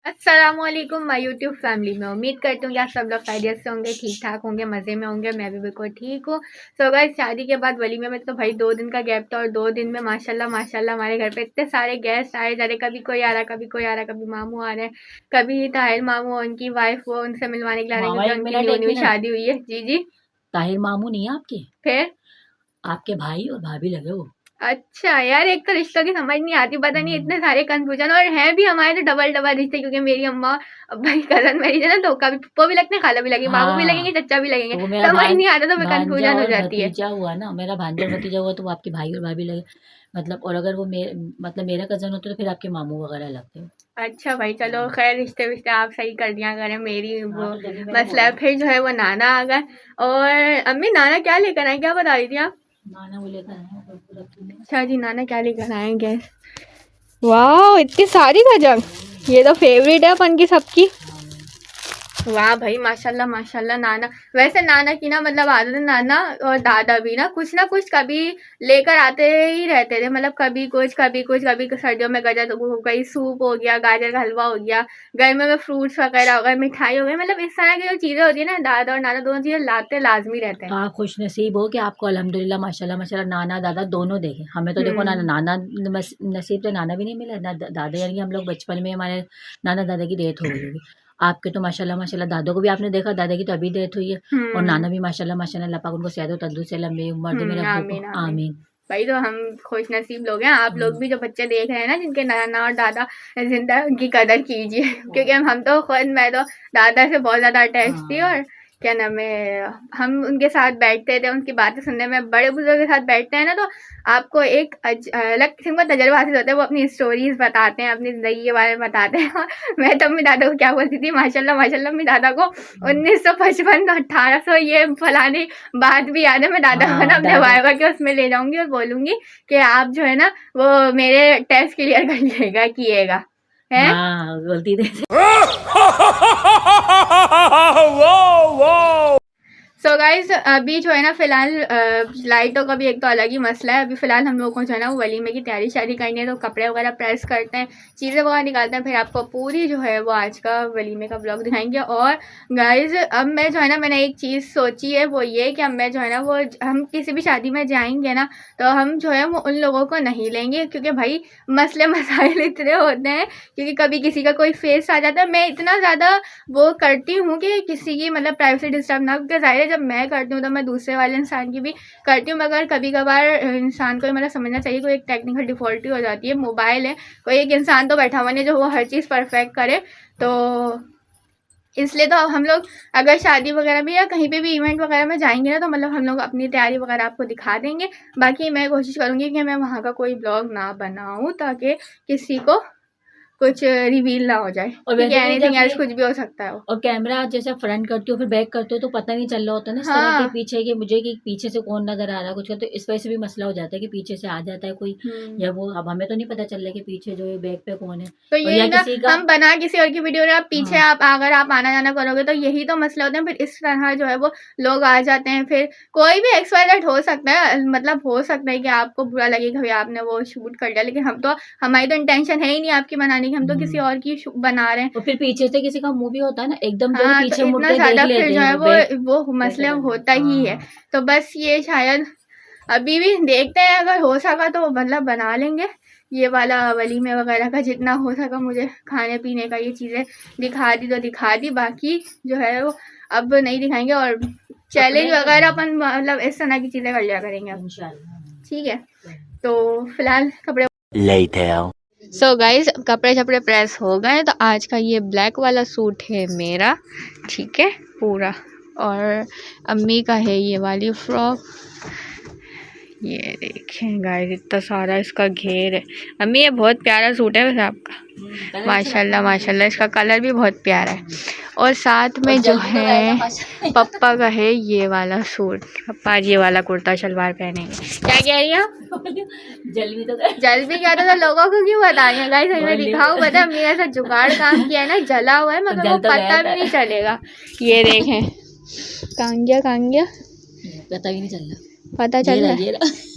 अस्सलामुअलैकुम my YouTube family में। उम्मीद करती हूँ कि आप सब लोग खैरियत से होंगे, ठीक ठाक होंगे, मज़े में होंगे। मैं भी बिल्कुल ठीक हूँ। सो गाइस, शादी के बाद वलीमे में तो भाई 2 दिन का गैप था और 2 दिन में माशाल्लाह माशाल्लाह हमारे घर पे इतने सारे गेस्ट आए जा रहे। कभी कोई आ रहा, कभी कोई आ रहा, कभी मामू आ रहे हैं, कभी ताहिर मामू उनकी वाइफ वो उनसे मिलवाने के लिए आ रहे हैं मामा क्योंकि एक उनकी मिनट न्यू एक न्यू मिनट। शादी हुई है। जी जी। ताहिर मामू नहीं है आपके? फिर आपके भाई और भाभी लगे वो। अच्छा यार, एक तो रिश्तों की समझ नहीं आती, पता नहीं हम्म, इतने सारे कंफ्यूजन और हैं भी हमारे तो डबल डबल रिश्ते, क्योंकि मेरी अम्मा अब्बा की कजन मैरिज है ना, तो कभी पप्पो भी लगते हैं, खाला भी लगेंगे, मामू भी लगेंगे, हाँ। चचा भी लगेंगे। तो वो मेरा समझ नहीं आता तो फिर भांजा कंफ्यूजन हो और जाती है। भतीजा हुआ ना, मेरा भांजा और भतीजा हुआ तो वो आपके भाई और भाभी लगे। मतलब और अगर वो मेरा कजन होता तो फिर आपके मामू वगैरह लगते। अच्छा भाई, चलो हाँ। खैर, रिश्ते विश्ते आप सही कर दिया करें। मेरी हाँ वो तो जब भी मैंने मसला है। बोला फिर जो है वो नाना आ गए। और अम्मी, नाना क्या लेकर आए, क्या बता रही थी आप? नाना वो लेकर आए हैं तो रखी में। अच्छा जी, नाना क्या लेकर आएंगे? वाह, इतनी सारी गजब। ये तो फेवरेट है अपन की सबकी। वाह भाई, माशाल्लाह माशाल्लाह। नाना, वैसे नाना की ना मतलब आदत है, नाना और दादा भी ना कुछ कभी लेकर आते ही रहते थे। मतलब कभी कुछ कभी कुछ, कभी सर्दियों में गजर हो गई, सूप हो गया, गाजर का हलवा हो गया, गर्मियों में फ्रूट्स वगैरह हो गए, मिठाई हो गई। मतलब इस तरह की जो चीज़ें होती है ना, दादा और नाना दोनों चीज़ें लाते लाजमी रहते तो हैं। आप खुश नसीब हो कि आपको अल्हम्दुलिल्लाह माशाल्लाह माशाल्लाह नाना दादा दोनों देखे। हमें तो देखो ना हम्म। नाना नसीब से नाना भी नहीं मिला ना दादा, यानी कि हम लोग बचपन में हमारे नाना दादा की डेथ हो गई होगी। आपके तो माशाल्लाह माशाल्लाह दादों को भी आपने देखा, दादा की तो अभी डेथ हुई है। और हम्म। नाना भी माशाल्लाह माशाल्लाह अल्लाह पाक उनको सेहत और तंदुरुस्ती से लंबी उम्र दे मेरे अब्बू को, आमीन आमीन। आमीन। भाई तो हम खुश नसीब लोग हैं। आप लोग हम्म। भी जो बच्चे देख रहे हैं ना, जिनके नाना और दादा जिंदा है, उनकी कदर कीजिए। क्योंकि हम तो खुद, मैं तो दादा से बहुत ज्यादा अटैच थी। हाँ। और क्या नाम है, हम उनके साथ बैठते थे, उनकी बातें सुनने में। बड़े बुजुर्ग के साथ बैठते हैं ना, तो आपको एक अलग किस्म का तजर्बा हासिल होता है। वो अपनी स्टोरीज बताते हैं, अपनी जिंदगी के बारे में बताते हैं। मैं तो अपनी दादा को क्या बोलती थी, माशाल्लाह माशाल्लाह, अपनी दादा को 1955 1800 ये फलाने बात भी याद है। मैं दादा को ना हाँ अपने दादा। वाइवा के उसमें ले जाऊंगी और बोलूंगी कि आप जो है ना वो मेरे टेस्ट क्लियर करिएगा, किएगा है। हाँ बोलती थी। सो गाइस, अभी जो है ना फिलहाल लाइटों का भी एक तो अलग ही मसला है। अभी फिलहाल हम लोगों को जो है ना वो वलीमे की तैयारी शादी करनी है, तो कपड़े वगैरह प्रेस करते हैं, चीज़ें वगैरह निकालते हैं, फिर आपको पूरी जो है वो आज का वलीमे का ब्लॉग दिखाएंगे। और गाइस, अब मैं जो है ना, मैंने एक चीज़ सोची है, वो ये कि अब मैं जो है ना वो, हम किसी भी शादी में जाएंगे ना, तो हम जो है वो उन लोगों को नहीं लेंगे, क्योंकि भाई मसले मसाइल इतने होते हैं। क्योंकि कभी किसी का कोई फेस आ जाता है। मैं इतना ज़्यादा वो करती हूँ कि किसी की मतलब प्राइवेसी डिस्टर्ब ना, क्योंकि ज़ाहिर है जब मैं करती हूँ तो मैं दूसरे वाले इंसान की भी करती हूँ। मगर कभी कभार इंसान को मतलब समझना चाहिए, कोई एक टेक्निकल डिफॉल्टी हो जाती है। मोबाइल है, कोई एक इंसान तो बैठा हुआ नहीं जो वो हर चीज़ परफेक्ट करे। तो इसलिए तो अब हम लोग अगर शादी वगैरह में या कहीं पे भी इवेंट वगैरह में जाएंगे ना, तो मतलब हम लोग अपनी तैयारी वगैरह आपको दिखा देंगे। बाकी मैं कोशिश करूँगी कि मैं वहाँ का कोई ब्लॉग ना बनाऊँ, ताकि किसी को कुछ रिवील ना हो जाए, और क्योंकि वैसे भी जब एनीथिंग एल्स ये कुछ भी हो सकता है वो। और कैमरा जैसे फ्रंट करते हो फिर बैक करते हो तो पता नहीं चल रहा होता ना इस तरह के हाँ। पीछे कि मुझे कि पीछे से कौन नजर आ रहा है कुछ का, तो इस वजह से भी मसला हो जाता है कि पीछे से आ जाता है कोई या वो। अब हमें तो नहीं पता चल रहा कि पीछे जो है बैक पे कौन है तो और या यही ना, किसी का। हम बना किसी और की वीडियो, आप पीछे हाँ। आप अगर आप आना जाना करोगे तो यही तो मसले होते हैं। फिर इस तरह जो है वो लोग आ जाते हैं। फिर कोई भी एक्सवाइजेड हो सकता है, मतलब हो सकता है कि आपको बुरा लगे कि भाई आपने वो शूट कर लिया, लेकिन हम तो, हमारी तो इंटेंशन है ही नहीं आपकी बनाने की, हम तो किसी और की बना रहे हैं। और फिर पीछे से किसी का मुंह भी होता है ना एकदम जो है ना हाँ, तो पीछे मुड़ इतना के देख ज्यादा फिर लेते जो हैं है वो बैक वो कैसे मसले करना है। होता ही है। हाँ। तो बस ये शायद अभी भी देखते हैं, अगर हो सका तो मतलब बना लेंगे ये वाला वलीमे वगैरह का। जितना हो सका मुझे खाने पीने का ये चीज़ें दिखा दी तो दिखा दी, बाकी जो है वो अब नहीं दिखाएंगे। और चैलेंज कपड़े वगैरह अपन मतलब इस तरह की चीज़ें कर लिया करेंगे अब। इंशाल्लाह। ठीक है, तो फिलहाल कपड़े सो गाइस, कपड़े छपड़े प्रेस हो गए। तो आज का ये ब्लैक वाला सूट है मेरा, ठीक है पूरा। और अम्मी का है ये वाली फ्रॉक। ये देखें गाइस, इतना सारा इसका घेर है। अम्मी ये बहुत प्यारा सूट है वैसे आपका, माशाल्लाह माशाल्लाह। इसका कलर भी बहुत प्यारा है। और साथ में जो है पप्पा का है ये वाला सूट। पप्पा आज ये वाला कुर्ता शलवार पहनेंगे। क्या कह रही हैं आप? जल भी तो जल भी गया था तो लोगों को क्यों बता रही हैं गाइस? मैं दिखाऊं? पता है अम्मी ने ऐसा जुगाड़ काम किया है ना, जला हुआ है मगर वो जल तो गया पता भी नहीं चलेगा। ये देखें, कांगिया कांगिया पता भी नहीं चल रहा। पता चल रहा है?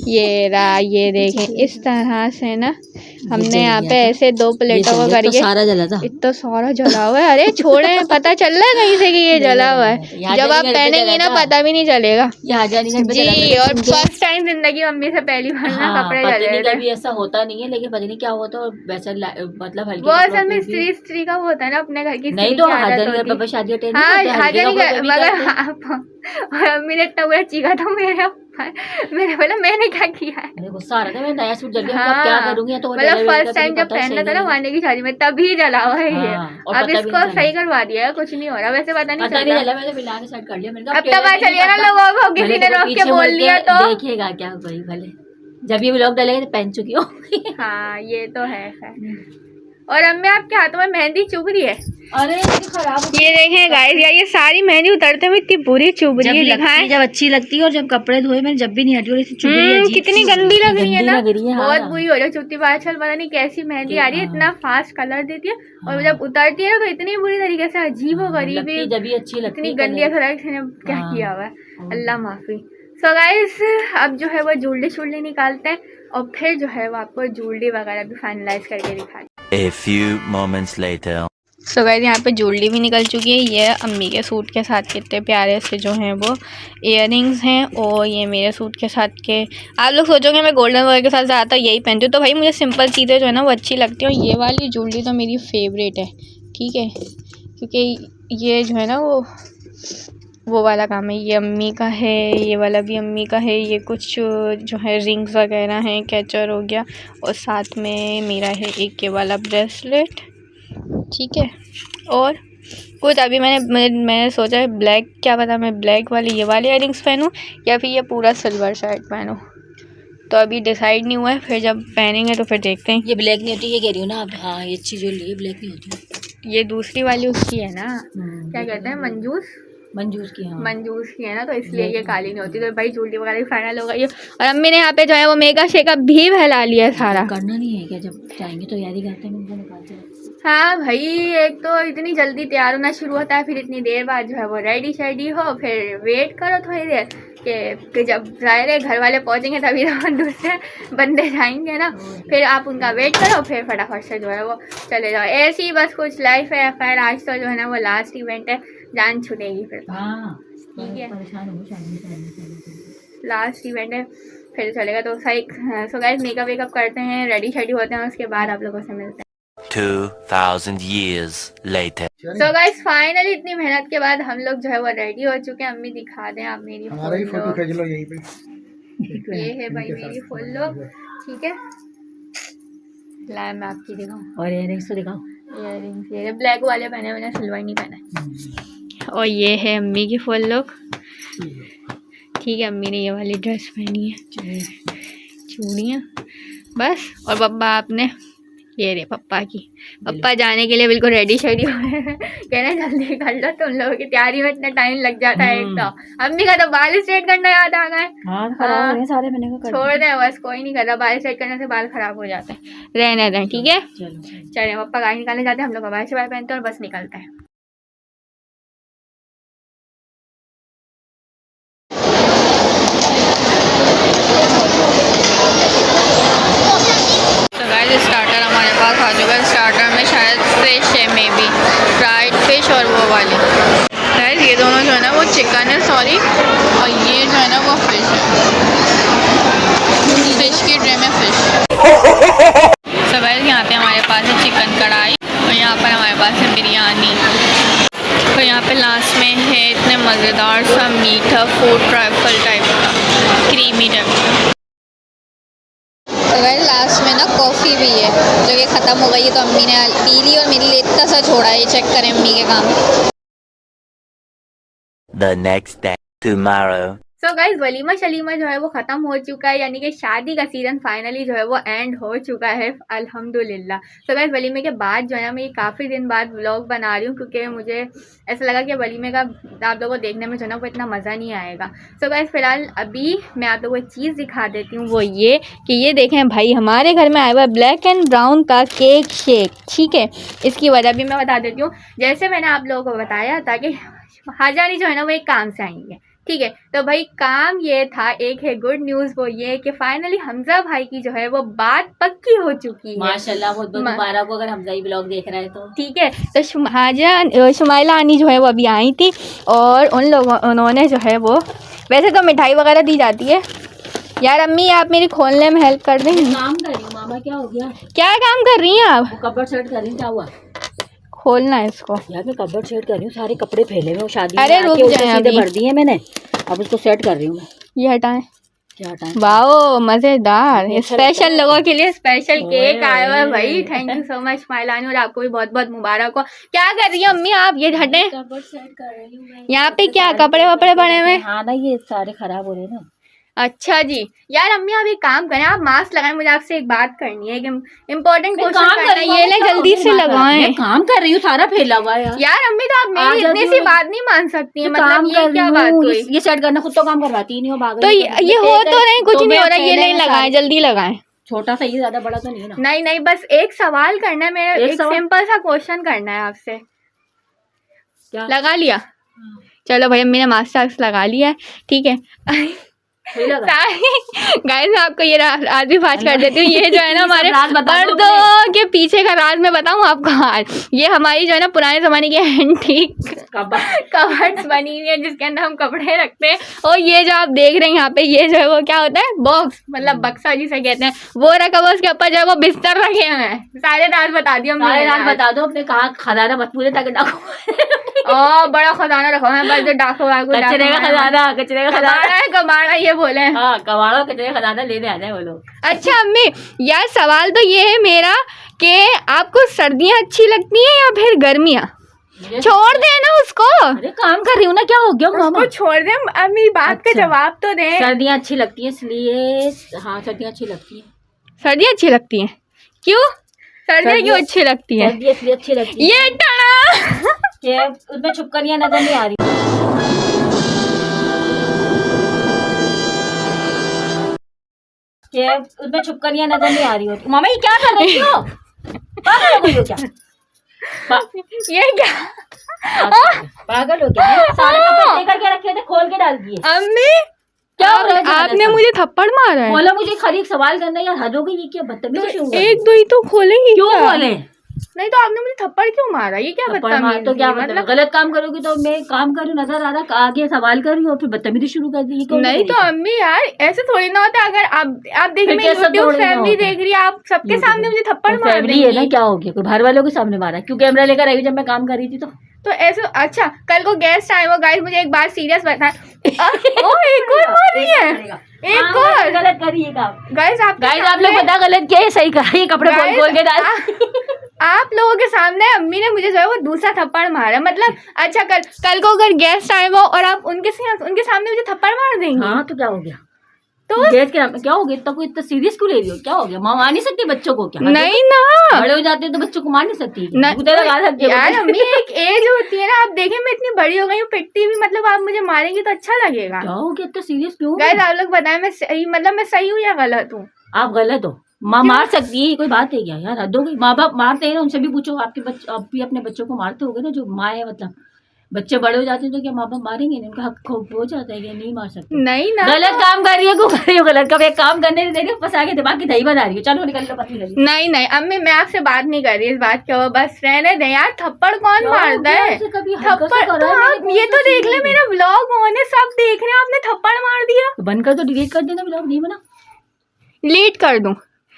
ये रहा, ये देखें इस तरह से ना हमने यहाँ पे ऐसे 2 प्लेटों को करिए। सारा जला था, इतना सारा जला हुआ है। अरे छोड़े, पता चल रहा है कहीं से कि ये जला हुआ है। जब आप पहनेंगी ना पता भी नहीं चलेगा जी। और फर्स्ट टाइम जिंदगी मम्मी से पहली बार ना कपड़े जले थे। कभी ऐसा होता नहीं है, लेकिन पता नहीं क्या हुआ तो वैसा मतलब हल्के वो असल में स्त्री का वो होता है ना, अपने घर की नहीं तो हाजरी शादी अटेंड मगर और अम्मी ने इतना बुरा चीखा था मैंने बोला मैंने क्या किया है। मेरे गुस्सा आ रहा था, मैं नया सूट जल गया, क्या करूंगी। तो मतलब फर्स्ट टाइम जब पहनना था ना वाने की शादी में, तभी जला हुआ है ये। अब इसको सही करवा दिया है, कुछ नहीं हो रहा। वैसे पता नहीं चला, मैंने मिला के सेट कर लिया। मैंने कहा अब तो पता चलिए ना लोगों को, किसी ने रोक के बोल दिया तो देखिएगा क्या कोई भले जब ये व्लॉग डालेंगे तो पहन चुकी हो। हाँ ये तो है। और अम्मी आपके हाथों में मेहंदी चुभ रही है। अरे खराब, ये देखें गाइस, यार ये सारी मेहंदी उतरते हुए इतनी बुरी चुभ रही है। दिखाएं जब अच्छी लगती है और जब कपड़े धोए मैंने जब भी नहीं हटी, और ऐसी चुभ रही है, कितनी गंदी लग रही है ना। बहुत हाँ। बुरी हो रही है चुभती। आजकल पता नहीं कैसी मेहंदी आ रही है, इतना फास्ट कलर देती है और जब उतरती है तो इतनी बुरी तरीके से अजीब हो गरीब, जब भी अच्छी लगती है, इतनी गंदी क्या किया हुआ है, अल्लाह माफी। सो गाइस अब जो है वो ज्वेलरी निकालते हैं और फिर जो है वो आपको ज्वेलरी वगैरह भी फाइनलाइज करके दिखाते हैं। A few moments later. So guys यहाँ पे ज्वेलरी भी निकल चुकी है। ये अम्मी के सूट के साथ कितने प्यारे से जो हैं वो इयररिंग्स हैं, और ये मेरे सूट के साथ के। आप लोग सोचोगे मैं गोल्डन वर्क के साथ ज़्यादातर यही पहनती हूँ, तो भाई मुझे सिंपल चीज़ें जो है ना वो अच्छी लगती हैं। और ये वाली ज्वेलरी तो मेरी फेवरेट है, ठीक है, क्योंकि ये जो है ना वो वाला काम है। ये अम्मी का है, ये वाला भी अम्मी का है। ये कुछ जो है रिंग्स वगैरह हैं, कैचर हो गया, और साथ में मेरा है एक ये वाला ब्रेसलेट, ठीक है। और कुछ अभी मैंने सोचा है ब्लैक, क्या पता मैं ब्लैक वाली ये वाली इयररिंग्स पहनूं या फिर ये पूरा सिल्वर शर्ट पहनूं, तो अभी डिसाइड नहीं हुआ है। फिर जब पहनेंगे तो फिर देखते हैं। ये ब्लैक नहीं होती, ये कह रही हो ना आप? हाँ ये अच्छी ज्वेलरी ब्लैक नहीं होती। ये दूसरी वाली उसकी है ना, क्या कहते हैं, मंजूस की। हाँ मंजूस की है ना, तो इसलिए ये काली नहीं होती। तो भाई ज्वेलरी वगैरह भी फाइनल हो गई है। और अम्मी ने यहाँ पे जो है वो मेकअप शेकअप भी फैला लिया है सारा। करना नहीं है क्या? जब जाएंगे तो याद ही करते हैं, मैं निकालते हैं। हाँ भाई, एक तो इतनी जल्दी तैयार होना शुरू होता है, फिर इतनी देर बाद जो है वो रेडी शेडी हो, फिर वेट करो थोड़ी देर कि जब ज़ाहिर घर वाले पहुँचेंगे तभी तो दूसरे बंदे जाएंगे ना, फिर आप उनका वेट करो, फिर फटाफट से जो है वो चले जाओ। ऐसी बस कुछ लाइफ है। खैर आज तो जो है ना वो लास्ट इवेंट है, जान छूटेगी फिर। ठीक है, लास्ट इवेंट है, फिर चलेगा तो सही। सो गाइस मेकअप वेकअप करते हैं, रेडी शेडी होते हैं, उसके बाद आप लोगों से मिलते हैं 2000 years later. So guys finally इतनी मेहनत के बाद हम लोग जो है वो रेडी हो चुके हैं। अम्मी दिखा दें आप मेरी फोटो खींच लो यहीं पे। ये है भाई मेरी फोटो, ठीक है। लाए मैं आपकी दिखाऊं, और इयररिंग्स तो दिखाओ। इयररिंग्स ये ब्लैक वाले पहने, मैंने सिल्वर नहीं पहना। और ये है अम्मी की फुल लुक, ठीक है। अम्मी ने ये वाली ड्रेस पहनी है, चूड़ियाँ बस। और पप्पा आपने ये रे पप्पा जाने के लिए बिल्कुल रेडी शेडी हो रहे हैं। कहना जल्दी कर लो, तुम लोगों की तैयारी में इतना टाइम लग जाता है। एक तो अम्मी का तो बाल स्ट्रेट करना याद आ गए। हाँ, सारे मैंने छोड़ दे बस, कोई नहीं कर रहा। बाल स्ट्रेट करने से बाल खराब हो जाते हैं, रहने दें, ठीक है। चले पप्पा गाड़ी निकालने जाते हैं, हम लोग बाय से बाय पहनते हैं और बस निकलते हैं। स्टार्टर हमारे पास आ चुका है। स्टार्टर में शायद फिश है, मे बी फ्राइड फिश और वो वाली। शायद ये दोनों जो है ना वो चिकन है, सॉरी, और ये जो है ना वो फिश है। फिश की ट्रे में फिश। सब यहाँ पे हमारे पास है चिकन कढ़ाई, और यहाँ पर हमारे पास है बिरयानी, और यहाँ पे लास्ट में है इतने मज़ेदार सा मीठा फूड ट्राइफल टाइप का, क्रीमी टाइप का। लास्ट में ना कॉफ़ी भी है जो कि ख़त्म हो गई है, तो अम्मी ने पी ली और मेरे लिए इतना सा छोड़ा है। चेक करें अम्मी के काम। The next day, tomorrow. So guys वलीमा शलीमा जो है वो ख़त्म हो चुका है, यानी कि शादी का सीज़न फाइनली जो है वो एंड हो चुका है अल्हम्दुलिल्लाह। सो गाइस वलीमे के बाद जो है मैं काफ़ी दिन बाद व्लॉग बना रही हूँ, क्योंकि मुझे ऐसा लगा कि वलीमे का आप लोगों को देखने में जो है ना वो इतना मज़ा नहीं आएगा। सो गाइस फ़िलहाल अभी मैं आप लोगों को एक चीज़ दिखा देती हूँ, वो ये कि ये देखें भाई हमारे घर में आया हुआ है ब्लैक एंड ब्राउन का केक शेक, ठीक है। इसकी वजह भी मैं बता देती हूँ। जैसे मैंने आप लोगों को बताया था कि हाजानी जो है ना वो एक काम से आई है, ठीक है। तो भाई काम ये था, एक है गुड न्यूज़, वो ये है कि फाइनली हमजा भाई की जो है वो बात पक्की हो चुकी है माशाल्लाह। बहुत बहुत मुबारक हो अगर हमजा ही ब्लॉग देख रहा है तो। ठीक है। तो शुमाइला आनी जो है वो अभी आई थी और उन्होंने जो है वो, वैसे तो मिठाई वगैरह दी जाती है। यार अम्मी आप मेरी खोलने में हेल्प कर देंगी? काम कर रही हूँ मामा। क्या हो गया? क्या काम कर रही हैं आप? वो कपबोर्ड सेट कर रही हूँ। क्या हुआ? खोलना है इसको। यार मैं कपबोर्ड सेट कर रही हूँ, सारे कपड़े फैले हुए शादी अरे में रुक आके जाए, सीधे अभी भर दिए मैंने, अब उसको सेट कर रही हूँ मैं। ये हटाएं। क्या हटाएं? वाओ मजेदार, स्पेशल लोगों के लिए स्पेशल केक आया हुआ है ओए। भाई। थैंक यू सो मच स्माइलानी, और आपको भी बहुत बहुत मुबारक हो। क्या कर रही है अम्मी आप? ये हटें। कपबोर्ड सेट कर रही हूँ मैं। यहाँ पे क्या कपड़े वपड़े पड़े हुए? हाँ ना, ये सारे खराब हो रहे हैं ना। अच्छा जी। यार अम्मी आप एक काम करें, आप मास्क लगाएं, मुझे आपसे एक बात करनी है, कि इम्पोर्टेंट क्वेश्चन काम करना कर है। रही हूँ, ये ले क्या हो जल्दी गया? से लगाएं। मैं काम कर रही हूँ, सारा फैला हुआ है यार। यार अम्मी तो आप आ मेरी जाती इतनी सी हूँ। बात नहीं मान सकती है, मैं मतलब काम ये कर क्या रही बात हूँ, हुई? ये सेट करना खुद तो काम करवाती ही नहीं हो। बागल तो ये हो तो नहीं, कुछ तो नहीं हो मैं रहा, ये फैले ले में लगाएं, सारे- जल्दी लगाएं। छोटा सा, ये ज्यादा बड़ा तो नहीं है ना? नहीं नहीं, बस एक सवाल करना है मेरा, एक एक सवाल? सिंपल सा क्वेश्चन करना है आपसे। क्या? लगा लिया? चलो भाई अम्मी ने मास्क लगा लिया है, ठीक है। नहीं लगा? गाइस मैं आपको ये राज भी फाश कर देती हूँ। ये जो है ना हमारे राज बता दो पर्दों के पीछे का राज मैं बताऊँ आपको आज। ये हमारी जो है ना पुराने जमाने की एंटीक कवर्ड्स बनी हुई है जिसके अंदर हम कपड़े रखते हैं। और ये जो आप देख रहे हैं यहाँ पे, ये जो है वो क्या होता है, बॉक्स, मतलब बक्सा जिसे कहते हैं, वो रखा हुआ, उसके ऊपर जो है वो बिस्तर रखे हुए हैं। सारे राज बता दिए हमने। सारे राज बता दो अपने, कहा खजाना मत पूरे ताकि डाकू बड़ा खजाना रखा हुआ है, बस जो डाको कचरे का खजाना, कचरे का खजाना। है, कबाड़ा ये बोले। हाँ, कबाड़ा कचरे का खजाना लेने आ जाए वो लोग। अच्छा अम्मी, यार सवाल तो ये है मेरा कि आपको सर्दियाँ अच्छी लगती हैं या फिर गर्मियाँ? छोड़ दे ना उसको। अरे काम कर रही हूँ ना, क्या हो गया मामा? उसको छोड़ दे, अम्मी बात का जवाब तो दे। सर्दियाँ अच्छी लगती हैं इसलिए। हाँ सर्दियाँ अच्छी लगती हैं। सर्दियाँ अच्छी लगती हैं? क्यों सर्दियाँ क्यों अच्छी लगती हैं? सर्दियाँ इसलिए अच्छी लगती ये टना है उसमें छुपकलियाँ नजर नहीं आ रही। उसमें छुपकलियाँ नजर नहीं आ रही हो। मामा ये क्या कर रही हो? पागल हो गई हो क्या? ये क्या? पागल हो क्या? सारे कपड़े लेकर के रखे थे, खोल के डाल दिए। अम्मी क्या हो रहा है? आपने मुझे थप्पड़ मारा है? बोला मुझे खरीद सवाल करना यार, हद हो गई। ये क्या बदतमीजी तो एक दो ही तो खोलेंगी। क्यों बोले? नहीं तो आपने मुझे थप्पड़ क्यों मारा? ये क्या बदतमीजी? तो क्या मतलब गलत काम करोगी तो मैं काम करूँ नजर आ रहा, आगे सवाल कर रही हूँ फिर बदतमीजी शुरू कर दी। नहीं तो अम्मी यार ऐसे थोड़ी ना होता। अगर आप देख रही हैं यूट्यूब फैमिली देख रही है, आप सबके सामने मुझे थप्पड़ मार फैमिली है ना, क्या हो गया? कोई बाहर वालों के सामने मारा? क्यों कैमरा लेकर आई जब मैं काम कर रही थी तो ऐसे। अच्छा कल को गेस्ट आए हो गाइस, मुझे एक बात सीरियस बताएं। एक और मार रही है, एक और गलत करिएगा गाइस। आप लोग पता गलत क्या है, सही करा। ये कपड़े खोल के डाल। आप लोगों के सामने अम्मी ने मुझे जो है वो दूसरा थप्पड़ मारा, मतलब अच्छा कल को अगर गेस्ट आए वो और आप उनके सामने मुझे थप्पड़ मार देंगे। हाँ तो क्या हो गया? तो गेस्ट के क्या हो गया? इतना सीरियस क्यों ले रही हो? क्या हो गया? माँ मार नहीं सकती बच्चों को? क्या नहीं ना, बड़े हो जाते हैं तो बच्चों को मार नहीं सकती? यार अम्मी एक एज होती है ना। आप देखें मैं इतनी बड़ी हो गई हूँ, पिटती भी, मतलब आप मुझे मारेंगी तो अच्छा लगेगा। क्या हो गया? इतना सीरियस क्यों? गाइस आप लोग बताएं मैं सही हूँ या गलत हूँ? आप गलत हो। माँ मार सकती है, कोई बात है क्या यार? हद हो गई। माँ बाप मारते हैं ना, उनसे भी पूछो। आपके बच्चे, आप भी अपने बच्चों को मारते होगे ना, जो माँ है मतलब। बच्चे बड़े हो जाते हैं तो क्या माँ बाप मारेंगे नहीं? उनका हक हो जाता है क्या? नहीं मार सकते। नहीं ना, गलत काम कर रही है, क्यों कर रही हो गलत काम? एक काम करने नहीं दे रही, बस आगे दिमाग की दही बना रही हो। चलो निकल लो, पतली गली। नहीं अम्मी मैं आपसे बात नहीं कर रही इस बात के, बस रहने दें यार। थप्पड़ कौन मारता है? थप्पड़ तो आप ये तो देख ले, मेरा व्लॉग ऑन है, सब देख रहे हैं, आपने थप्पड़ मार दिया। बंद कर दो, डिलीट कर देना व्लॉग, नहीं बना डिलीट कर दूं?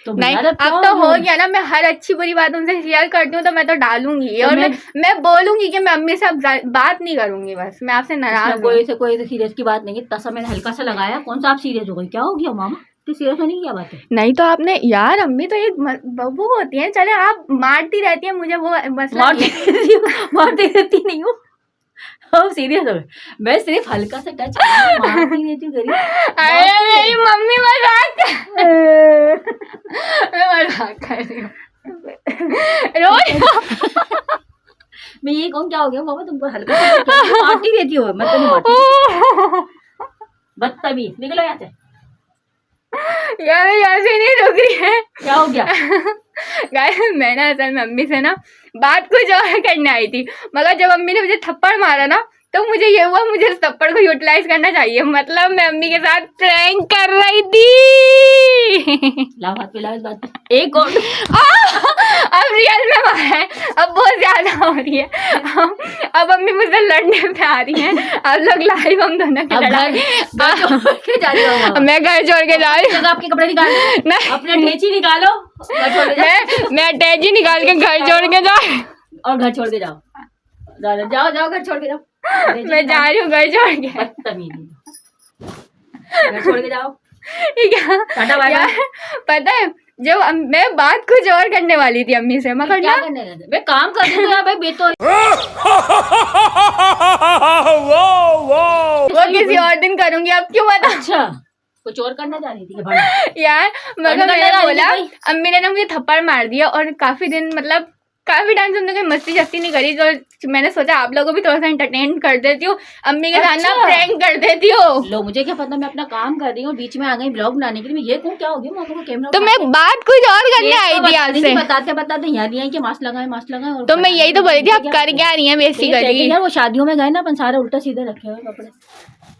तो नहीं अब तो हो गया ना। मैं हर अच्छी बुरी बात उनसे शेयर करती हूँ तो मैं तो डालूंगी। और मैं बोलूंगी कि मैं अम्मी से अब बात नहीं करूंगी, बस मैं आपसे नाराज हूँ। कोई सीरियस की बात नहीं है। तसा मैंने हल्का सा लगाया, कौन सा आप सीरियस हो गई? क्या हो गया मामा? तो सीरियस होने की क्या बात है? नहीं तो आपने यार अम्मी तो एक बहू होती है, चले आप मारती रहती है मुझे, वो मसला मारती रहती नहीं हूँ। हम सीरियस हो गए, मैं सिर्फ हल्का सा टच मारती रहती हूँ। अरे मेरी मम्मी मजाक मैं मजाक कर रही हूँ मैं ये कहूँ क्या हो गया मामा? तुमको हल्का सा मारती रहती हो। मैं तो नहीं मारती। बदतमीज, निकलो यहाँ से। यार यहाँ से नहीं रुक रही है। क्या हो गया? गाइस मैं ना असल में अम्मी से ना बात कुछ और करने आई थी, मगर जब अम्मी ने मुझे थप्पड़ मारा ना तो मुझे ये हुआ, मुझे इस थप्पड़ को यूटिलाइज करना चाहिए, मतलब मैं अम्मी के साथ प्रैंक कर रही थी। लाओ हाथ पे, लाओ इस बात पे एक और। अब रियल में मारा है, अब बहुत ज्यादा हो रही है, अब अम्मी मुझसे लड़ने पे आ रही है। अब लोग लाइव हम दोनों की लड़ाई जा रही हो। मैं घर छोड़ के जा रही हूँ। आपके कपड़े निकालो, अपने ढेची निकालो, मैं अटैची निकाल के घर छोड़ के जा, और घर छोड़ के जाओ, जाओ जाओ घर छोड़ के जाओ। मैं जा रही हूँ घर छोड़ के, बदतमीजी, घर छोड़ के जाओ। यार पता है जब मैं बात कुछ और करने वाली थी अम्मी से, मैं क्या करने लगे? मैं काम कर रही हूँ यार भाई, बेतो वो किसी और दिन करूंगी, अब क्यों बता। अच्छा कुछ और करना जा रही थी यार मगर मैंने बोला, अम्मी ने ना मुझे थप्पड़ मार दिया, और काफी दिन मतलब काफी टाइम से उन्होंने मस्ती शस्ती नहीं करी, तो मैंने सोचा आप लोगों को भी थोड़ा सा एंटरटेन कर देती हूँ, अम्मी के साथ ना प्रैंक कर देती हूँ। लो मुझे क्या पता, मैं अपना काम कर रही हूँ, बीच में आ गई ब्लॉग बनाने के लिए। ये कौन क्या हो गया, मामा को कैमरा तो मैं बात कुछ और करने आई थी आपसे, बताते बताते यहाँ नहीं आई कि मास्क लगाए। तो मैं यही तो बोली थी, आप कर क्या रही है बेसिकली। यार वो शादियों में गए ना अपन, सारे उल्टा सीधे रखे हुए कपड़े।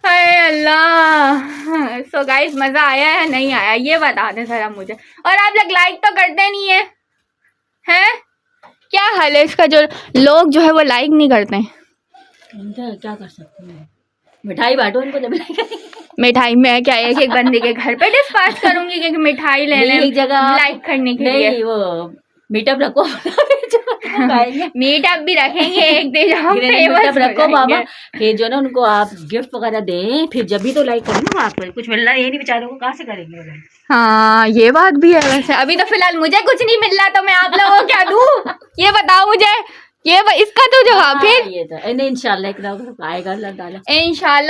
हाय अल्लाह। सो गाइस मजा आया है नहीं आया ये बता दें जरा मुझे, और आप लोग लाइक तो करते नहीं है, हैं? क्या हाल है इसका, जो लोग जो है वो लाइक नहीं करते हैं। क्या कर सकते हैं, मिठाई बांटो उनको जब मिठाई मैं क्या एक एक बंदे के घर पे डिस्पैच करूंगी कि मिठाई लेने एक जगह लाइक करने के लिए। वो मीटअप रखो मीटअप भी रखेंगे एक दिन, हम मीटअप रखो बाबा, फिर जो ना उनको आप गिफ्ट वगैरह दें, फिर जब भी तो लाइक करेंगे वहाँ पर कुछ मिल रहा है, ये नहीं बेचारों को कहाँ से करेंगे। हाँ ये बात भी है वैसे, अभी तो फिलहाल मुझे कुछ नहीं मिल रहा, तो मैं आप लोगों को क्या दूँ ये बताओ मुझे, इसका तो जवाब फिर ये तो नहीं, इंशाल्लाह एक दिन आएगा अल्लाह ताला,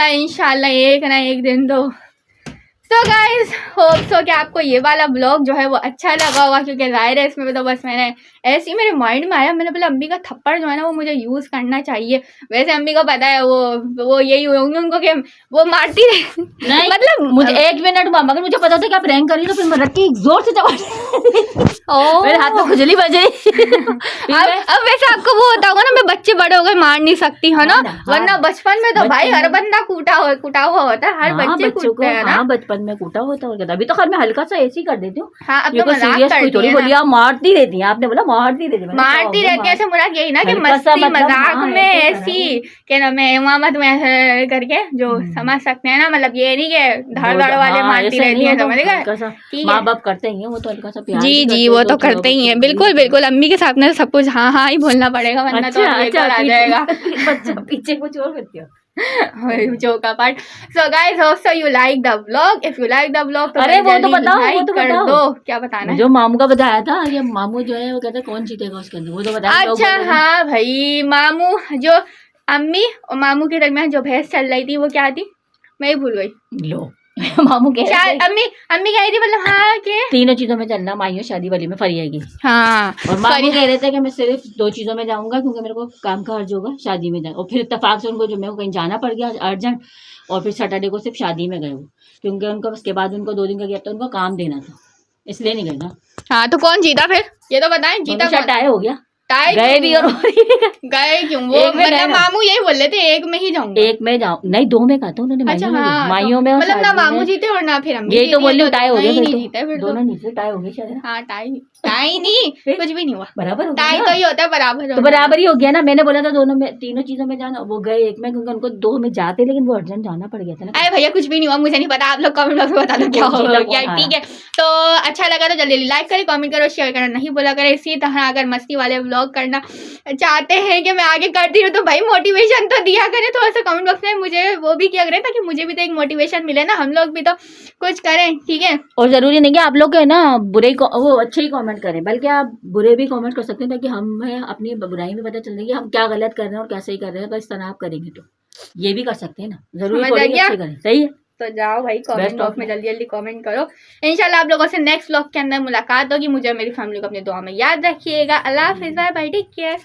इंशाल्लाह एक ना एक दिन तो। सो गाइज होप सो कि आपको ये वाला ब्लॉग जो है वो अच्छा लगा होगा, क्योंकि जाहिर है इसमें तो बस मैंने ऐसे ही मेरे माइंड में आया, मैंने बोला अम्मी का थप्पड़ जो है ना वो मुझे यूज़ करना चाहिए। वैसे अम्मी को पता है वो यही होंगे उनको कि वो मारती रहे नहीं मतलब मुझे 1 मिनट मामा, अगर मुझे पता था कि आप रैंक करी तो फिर मैं रखी जोर से मेरे हाथ में खुजली बज रही। अब वैसे आपको वो होता होगा ना, मैं बच्चे बड़े हो गए मार नहीं सकती है ना, वरना बचपन में तो भाई हर बंदा कुटा हुआ होता है, हर बच्चे कूटते हैं ना, बचपन में कूटा होता है। अभी तो खैर मैं हल्का सा ऐसे ही कर देती हूँ। हाँ, अब तो सीरियस कोई थोड़ी बोली, आप मारती रहती हैं, आपने बोला मारती रहती ऐसे मुराद यही ना कि मस्ती मजाक में ऐसी के ना मैं मोहम्मद में ऐसे करके जो समझ सकते हैं ना, मतलब ये नहीं कि धड़ वाले मारती रहती है, समझ गए। माँ बाप करते ही है वो तो हल्का सा प्यार, जी वो तो करते ही है, बिल्कुल अम्मी के साथ में सब कुछ हाँ ही बोलना पड़ेगा, वरना तो आ जाएगा बच्चा पीछे कुछ और करती हो। Joke apart. So guys hope so you like the vlog, if you like the vlog तो अरे वो तो बताओ दो, क्या बताना है? जो मामू का बताया था, ये मामू जो है वो कहते हैं कौन जीतेगा उसके अंदर, वो तो बताया। अच्छा हाँ भाई, मामू जो अम्मी और मामू के दरमियान जो बहस चल रही थी वो क्या थी, मैं ही भूल गई। लो मामू के अम्मी कह रही थी मतलब हाँ के तीनों चीजों में चलना, माइयों शादी वाली में फरियागी। हाँ और मामू कह रहे थे कि मैं सिर्फ 2 चीजों में जाऊंगा, क्योंकि मेरे को काम का अर्ज होगा, शादी में जाए। और फिर इत्तेफाक से उनको जो मेरे को कहीं जाना पड़ गया अर्जेंट, और फिर सैटरडे को सिर्फ शादी में गए वो, क्योंकि उनको उसके बाद उनको 2 दिन का गैप था, उनको काम देना था, इसलिए नहीं गए ना। हाँ तो कौन जीता फिर ये तो बताएं, जीता कौन? टाई हो गया, गए भी और गए क्यों? वो मतलब मामू यही बोल रहे थे एक में ही जाऊंगा, एक में जाऊँ नहीं 2 में कहा था उन्होंने। अच्छा माइयों में मतलब ना मामू जीते और ना फिर हम यही तो बोल रही, टाई हो गया, नहीं जीते फिर दोनों नीचे टाई हो गई शायद। हाँ टाई नहीं कुछ भी नहीं हुआ, बराबर टाई तो ही होता है बराबर, तो बराबर ही हो गया ना। मैंने बोला था दोनों में, तीनों चीजों में जाना, वो गए एक में, क्योंकि उनको 2 में जाते, लेकिन वो अर्जेंट जाना पड़ गया था ना। अरे भैया कुछ भी नहीं हुआ, मुझे नहीं पता, आप लोग कमेंट बॉक्स में बता दो क्या होगा। ठीक है तो अच्छा लगा तो जल्दी लाइक करें, कमेंट करो, शेयर करना नहीं बोला करें। इसी तरह अगर मस्ती वाले व्लॉग करना चाहते हैं कि मैं आगे करती हूँ तो भाई मोटिवेशन तो दिया करें थोड़ा सा कमेंट बॉक्स में, मुझे वो भी किया करें ताकि मुझे भी तो एक मोटिवेशन मिले ना, हम लोग भी तो कुछ करें। ठीक है, और जरूरी नहीं कि आप लोग है ना बुरे वो अच्छे ही कमेंट करें, बल्कि आप बुरे भी कमेंट कर सकते हैं, ताकि हमें अपनी बुराई में पता चल रही है हम क्या गलत कर रहे हैं और कैसे ही कर रहे हैं। अगर इस तरह आप करेंगे तो ये भी कर सकते हैं ना, जरूरी करें। सही है, तो जाओ भाई कमेंट बॉक्स में जल्दी कमेंट करो। इंशाल्लाह आप लोगों से नेक्स्ट व्लॉग के अंदर मुलाकात होगी। मुझे मेरी फैमिली को अपनी दुआ में याद रखिएगा। अल्लाह हाफिज़, बाय बाय, टेक केयर।